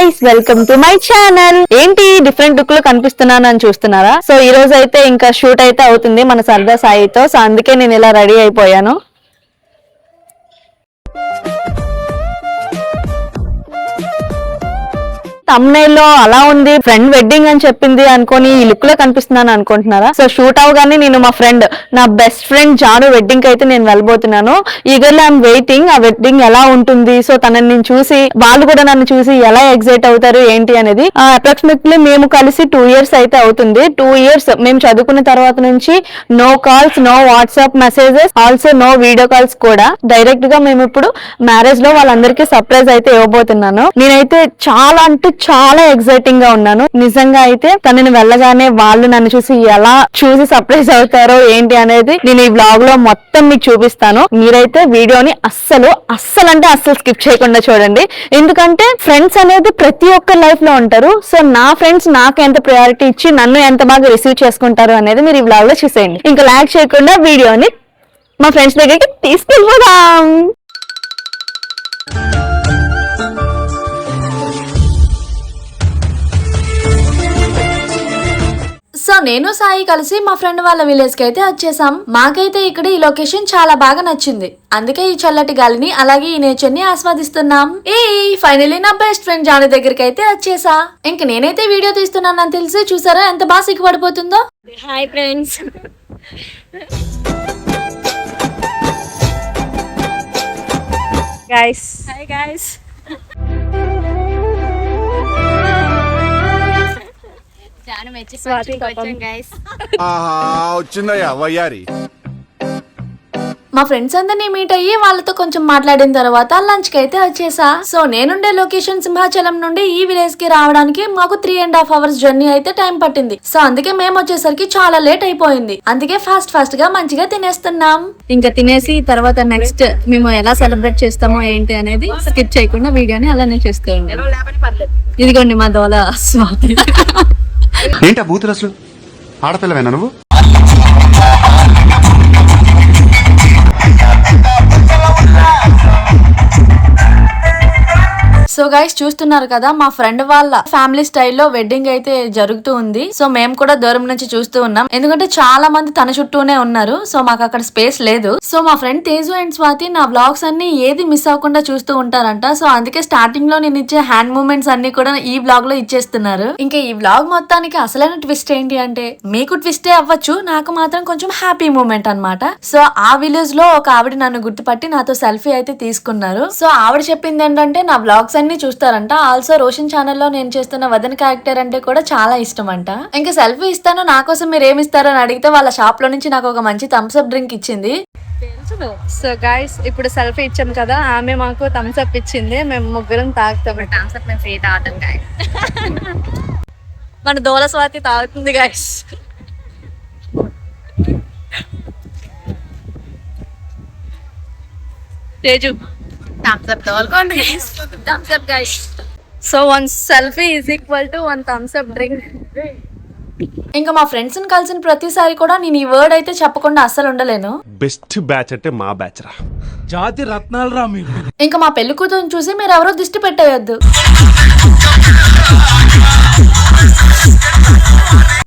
Guys, welcome to my channel. ఏంటి different look లో కనిపిస్తున్నాను అని చూస్తున్నారా? సో ఈ రోజు అయితే ఇంకా షూట్ అయితే అవుతుంది మన సరదా సాయితో. సో అందుకే నేను ఇలా రెడీ అయిపోయాను. తమ్నైల్ లో అలా ఉంది, ఫ్రెండ్ వెడ్డింగ్ అని చెప్పింది అనుకొని ఈ లుక్ లో కనిపిస్తున్నాను అనుకుంటున్నారా? సో షూట్ అవగానే నేను మా ఫ్రెండ్, నా బెస్ట్ ఫ్రెండ్ జాను వెడ్డింగ్ అయితే నేను వెళ్ళబోతున్నాను. ఈగర్లీ ఐఎమ్ వెయిటింగ్ ఆ వెడ్డింగ్ ఎలా ఉంటుంది. సో తనని నేను చూసి, వాళ్ళు కూడా నన్ను చూసి ఎలా ఎగ్జైట్ అవుతారు ఏంటి అనేది. అప్రాక్సిమేట్లీ మేము కలిసి 2 years అయితే అవుతుంది. 2 years మేము చదువుకున్న తర్వాత నుంచి no calls, no WhatsApp messages, also no video calls కూడా. డైరెక్ట్ గా మేము ఇప్పుడు మ్యారేజ్ లో వాళ్ళందరికీ సర్ప్రైజ్ అయితే ఇవ్వబోతున్నాను. నేనైతే చాలా అంటే చాలా ఎక్సైటింగ్ గా ఉన్నాను. నిజంగా అయితే తనని వెళ్ళగానే వాళ్ళు నన్ను చూసి సర్ప్రైజ్ అవుతారో ఏంటి అనేది నేను ఈ వ్లాగ్ లో మొత్తం మీకు చూపిస్తాను. మీరైతే వీడియోని అస్సలు స్కిప్ చేయకుండా చూడండి. ఎందుకంటే ఫ్రెండ్స్ అనేది ప్రతి ఒక్కరి లైఫ్ లో ఉంటారు. సో నా ఫ్రెండ్స్ నాకు ఎంత ప్రయారిటీ ఇచ్చి నన్ను ఎంత బాగా రిసీవ్ చేసుకుంటారు అనేది మీరు ఈ వ్లాగ్ లో చూసేయండి. ఇంకా లాగ్ చేయకుండా వీడియోని మా ఫ్రెండ్స్ దగ్గరికి తీసుకెళ్ళిపోదాం. సో నేను సాయి కలిసి మా ఫ్రెండ్ వాళ్ళ విలేజ్ కి అయితే వచ్చేసాం. మాకైతే ఇక్కడ ఈ లొకేషన్ చాలా బాగా నచ్చింది. అందుకే ఈ చల్లటి గాలిని అలాగే ఈ నేచర్ ని ఆస్వాదిస్తున్నాం. ఫైనలీ నా బెస్ట్ ఫ్రెండ్ జాను దగ్గరికి అయితే వచ్చేసా. ఇంక నేనైతే వీడియో తీస్తున్నానని తెలిసి చూసారా ఎంత బాగా సిగ్గుపడిపోతుందో. Hi friends. Guys, hi guys. వచ్చిందయ్యా వయ్యారి. మా ఫ్రెండ్స్ అందరినీ మీట్ అయ్యి వాళ్ళతో కొంచెం మాట్లాడిన తర్వాత లంచ్ కి అయితే వచ్చేసా. సో నేనుండే లొకేషన్ సింహాచలం నుండి ఈ విలేజ్ కి రావడానికి మాకు 3.5 hours జర్నీ అయితే టైం పట్టింది. సో అందుకే మేము వచ్చేసరికి చాలా లేట్ అయిపోయింది. అందుకే ఫాస్ట్ గా మంచిగా తినేస్తున్నాం. ఇంకా తినేసి తర్వాత నెక్స్ట్ మేము ఎలా సెలబ్రేట్ చేస్తామో ఏంటి అనేది స్కిప్ చేయకుండా వీడియోని అలానే చేస్తాం. ఇదిగోండి మా దోల స్వాతి. ఏంటా బూతులు అసలు? ఆడపిల్లవేనా నువ్వు? సో గైస్ చూస్తున్నారు కదా, మా ఫ్రెండ్ వాళ్ళ ఫ్యామిలీ స్టైల్లో వెడ్డింగ్ అయితే జరుగుతూ ఉంది. సో మేము కూడా దూరం నుంచి చూస్తూ ఉన్నాం. ఎందుకంటే చాలా మంది తన చుట్టూనే ఉన్నారు. సో మాకు అక్కడ స్పేస్ లేదు. సో మా ఫ్రెండ్ తేజు అండ్ స్వాతి నా వ్లాగ్స్ అన్ని ఏది మిస్ అవ్వకుండా చూస్తూ ఉంటారంట. సో అందుకే స్టార్టింగ్ లో నేను ఇచ్చే హ్యాండ్ మూమెంట్స్ అన్ని కూడా ఈ వ్లాగ్ లో ఇచ్చేస్తున్నారు. ఇంకా ఈ వ్లాగ్ మొత్తానికి అసలైన ట్విస్ట్ ఏంటి అంటే, మీకు ట్విస్టే అవ్వచ్చు, నాకు మాత్రం కొంచెం హ్యాపీ మూమెంట్ అన్నమాట. సో ఆ విలేజ్ లో ఒక ఆవిడ నన్ను గుర్తుపట్టి నాతో సెల్ఫీ అయితే తీసుకున్నారు. సో ఆవిడ చెప్పింది ఏంటంటే నా వ్లాగ్స్ అన్ని చూస్తారంట. ఆల్సో రోషన్ ఛానల్లో నేను చేస్తున్న వదన్ క్యారెక్టర్ అంటే కూడా చాలా ఇష్టం అంట. ఇంకా సెల్ఫీ ఇస్తాను, నా కోసం మీరు ఏమి ఇస్తారో అని అడిగితే వాళ్ళ షాప్ లో నుంచి నాకు ఒక మంచి థమ్స్ అప్ డ్రింక్ ఇచ్చింది. సో గైస్, ఇప్పుడు సెల్ఫీ ఇచ్చాం కదా, ఆమె మాకు థమ్స్ అప్ ఇచ్చింది. మేము ముగ్గురం తాగుతాం. థమ్స్ అప్ మేము ఫ్రీ తాగుతాం గైస్. మన దోల స్వాతి తాగుతుంది guys. Teju so 1 selfie is equal to 1 thumbs up drink. ఇంకా మా ఫ్రెండ్స్ ని కలిసిన ప్రతిసారి కూడా నేను ఈ వర్డ్ అయితే చెప్పకుండా అస్సలు ఉండలేను. బెస్ట్ బ్యాచ్ అంటే మా బ్యాచ్ రా, జాతి రత్నాలు రా మీరు. ఇంకా మా పెళ్లి కూతురుని చూసి మీరు ఎవరో దిష్టి పెట్టేయొద్దు.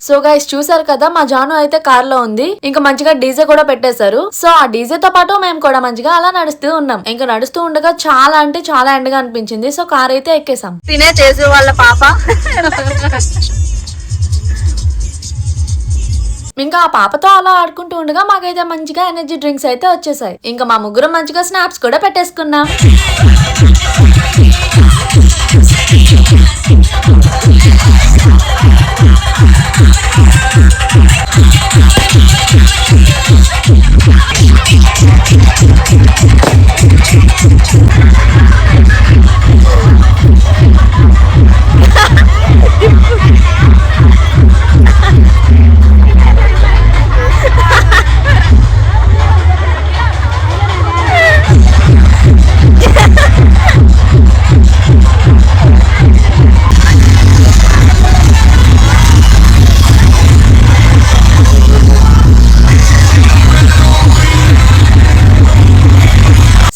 సో గైస్ చూసారు కదా, మా జాను అయితే కార్ లో ఉంది. ఇంకా మంచిగా డీజే కూడా పెట్టేశారు. సో ఆ డీజే తో పాటు మేము కూడా మంచిగా అలా నడుస్తూ ఉన్నాం. ఇంకా నడుస్తూ ఉండగా చాలా అంటే చాలా ఎండగా అనిపించింది. సో కార్ అయితే ఎక్కేసాం. తినే చేసే వాళ్ళ పాప. ఇంకా ఆ పాపతో అలా ఆడుకుంటూ ఉండగా మాకైతే మంచిగా ఎనర్జీ డ్రింక్స్ అయితే వచ్చేసాయి. ఇంకా మా ముగ్గురం మంచిగా స్నాప్స్ కూడా పెట్టేసుకున్నాం.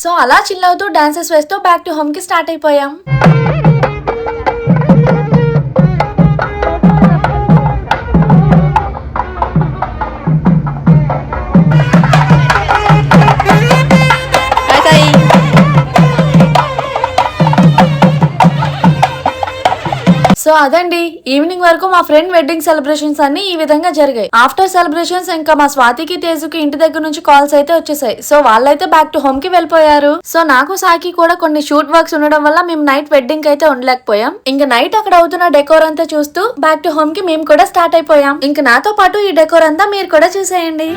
సో అలా చిల్ అవుతూ డాన్సెస్ వేస్తూ బ్యాక్ టు హోమ్ కి స్టార్ట్ అయిపోయాం. సో అదండి ఈవినింగ్ వరకు మా ఫ్రెండ్ వెడ్డింగ్ సెలబ్రేషన్స్ అన్ని ఈ విధంగా జరిగాయి. ఆఫ్టర్ సెలబ్రేషన్స్ ఇంకా మా స్వాతికి తేజుకి ఇంటి దగ్గర నుంచి కాల్స్ అయితే వచ్చేసాయి. సో వాళ్ళైతే బ్యాక్ టు హోమ్ కి వెళ్ళిపోయారు. సో నాకు సాకి కూడా కొన్ని షూట్ వర్క్స్ ఉండడం వల్ల మేము నైట్ వెడ్డింగ్ అయితే ఉండలేకపోయాం. ఇంకా నైట్ అక్కడ అవుతున్న డెకోర్ అంతా చూస్తూ బ్యాక్ టు హోమ్ కి మేము కూడా స్టార్ట్ అయిపోయాం. ఇంకా నాతో పాటు ఈ డెకోర్ అంతా మీరు కూడా చూసేయండి.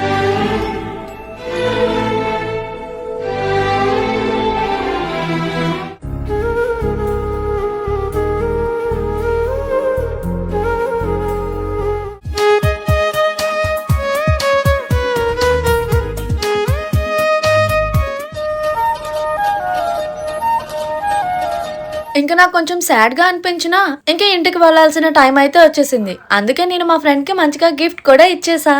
ఇంకా నాకు కొంచెం సాడ్ గా అనిపించినా ఇంకా ఇంటికి వెళ్లాల్సిన టైం అయితే వచ్చేసింది. అందుకే నేను మా ఫ్రెండ్ కి మంచిగా గిఫ్ట్ కూడా ఇచ్చేసా.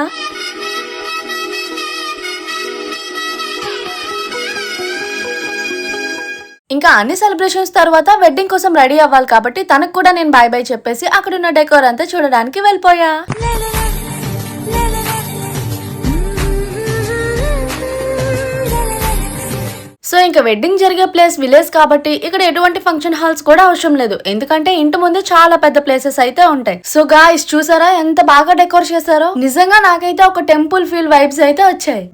ఇంకా అన్ని సెలబ్రేషన్స్ తర్వాత వెడ్డింగ్ కోసం రెడీ అవ్వాలి కాబట్టి తనకు కూడా నేను బై బై చెప్పేసి అక్కడున్న డెకోర్ అంతా చూడడానికి వెళ్ళిపోయా. సో ఇంకా వెడ్డింగ్ జరిగే ప్లేస్ విలేజ్ కాబట్టి ఇక్కడ ఎటువంటి ఫంక్షన్ హాల్స్ కూడా అవసరం లేదు, ఎందుకంటే ఇంటి ముందు చాలా పెద్ద ప్లేసెస్ అయితే ఉంటాయి. సో గాయ్స్ చూసారా ఎంత బాగా డెకోర్ చేశారో. నిజంగా నాకైతే ఒక టెంపుల్ ఫీల్ వైబ్స్ అయితే వచ్చాయి.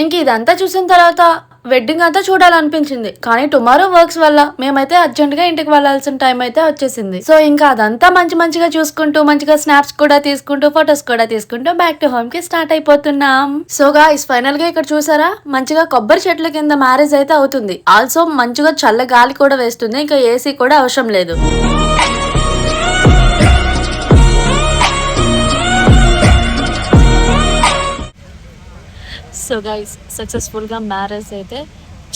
ఇంక ఇదంతా చూసిన తర్వాత వెడ్డింగ్ అంతా చూడాలనిపించింది. కానీ టుమారో వర్క్స్ వల్ల మేమైతే అర్జెంట్ గా ఇంటికి వెళ్లాల్సిన టైం అయితే వచ్చేసింది. సో ఇంకా అదంతా మంచిగా చూసుకుంటూ మంచిగా స్నాప్స్ కూడా తీసుకుంటూ ఫొటోస్ కూడా తీసుకుంటూ బ్యాక్ టు హోమ్ కి స్టార్ట్ అయిపోతున్నాం. సో గాయ్స్ ఫైనల్ గా ఇక్కడ చూసారా మంచిగా కొబ్బరి చెట్ల కింద మ్యారేజ్ అయితే అవుతుంది. ఆల్సో మంచిగా చల్ల గాలి కూడా వేస్తుంది. ఇంకా ఏసీ కూడా అవసరం లేదు. సో గైస్ సక్సెస్ఫుల్ గా మ్యారేజ్ అయితే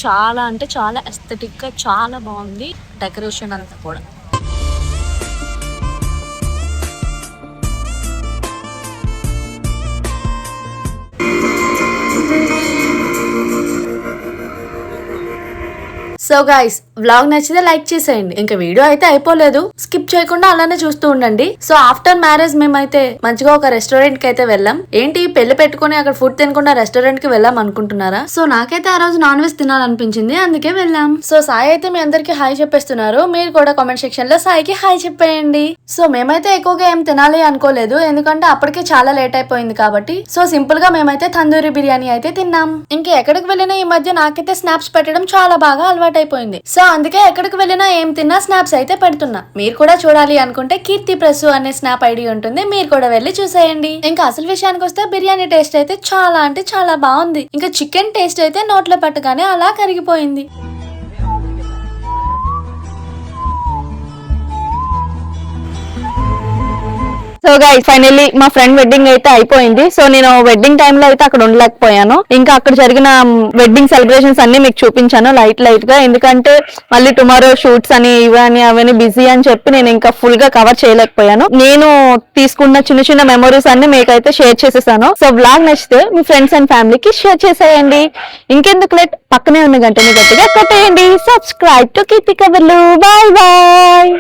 చాలా అంటే చాలా ఎస్థెటిక్ గా చాలా బాగుంది డెకరేషన్ అంతా కూడా. సో గైస్ వ్లాగ్ నచ్చితే లైక్ చేసేయండి. ఇంకా వీడియో అయితే అయిపోలేదు, స్కిప్ చేయకుండా అలానే చూస్తూ ఉండండి. సో ఆఫ్టర్ మ్యారేజ్ మేమైతే మంచిగా ఒక రెస్టారెంట్ కి అయితే వెళ్ళాం. ఏంటి పెళ్లి పెట్టుకుని అక్కడ ఫుడ్ తినకుండా రెస్టారెంట్ కి వెళ్ళాం అనుకుంటున్నారా? సో నాకైతే ఆ రోజు నాన్ వెజ్ తినాలనిపించింది, అందుకే వెళ్ళాం. సో సాయి అయితే మీ అందరికి హాయ్ చెప్పేస్తున్నారు. మీరు కూడా కామెంట్ సెక్షన్ లో సాయికి హాయ్ చెప్పేయండి. సో మేమైతే ఎక్కువగా ఏం తినాలి అనుకోలేదు, ఎందుకంటే అప్పటికే చాలా లేట్ అయిపోయింది కాబట్టి. సో సింపుల్ గా మేమైతే తందూరి బిర్యానీ అయితే తిన్నాం. ఇంకా ఎక్కడికి వెళ్ళినా ఈ మధ్య నాకైతే స్నాప్స్ పెట్టడం చాలా బాగా అలవాటు అయిపోయింది. సో అందుకే ఎక్కడికి వెళ్ళినా ఏం తిన్నా స్నాప్స్ అయితే పెడుతున్నా. మీరు కూడా చూడాలి అనుకుంటే కీర్తి ప్రెస్ అనే స్నాప్ ఐడి ఉంటుంది, మీరు కూడా వెళ్ళి చూసేయండి. ఇంకా అసలు విషయానికి వస్తే బిర్యానీ టేస్ట్ అయితే చాలా అంటే చాలా బాగుంది. ఇంకా చికెన్ టేస్ట్ అయితే నోట్లో పట్టగానే అలా కరిగిపోయింది. సో గైస్ ఫైనల్లీ మా ఫ్రెండ్ వెడ్డింగ్ అయితే అయిపోయింది. సో నేను వెడ్డింగ్ టైమ్ లో అయితే అక్కడ ఉండలేకపోయాను. ఇంకా అక్కడ జరిగిన వెడ్డింగ్ సెలబ్రేషన్స్ అన్ని మీకు చూపించాను లైట్ గా, ఎందుకంటే మళ్ళీ టుమారో షూట్స్ అని ఇవని అవన్నీ బిజీ అని చెప్పి నేను ఇంకా ఫుల్ గా కవర్ చేయలేకపోయాను. నేను తీసుకున్న చిన్న మెమరీస్ అన్ని మీకైతే షేర్ చేసేసాను. సో వ్లాగ్ నచ్చితే మీ ఫ్రెండ్స్ అండ్ ఫ్యామిలీకి షేర్ చేసేయండి. ఇంకెందుకు లేట్, పక్కనే ఉన్న గంటని గట్టిగా కొట్టేయండి. Subscribe to Keerthi Kaburlu. Bye bye.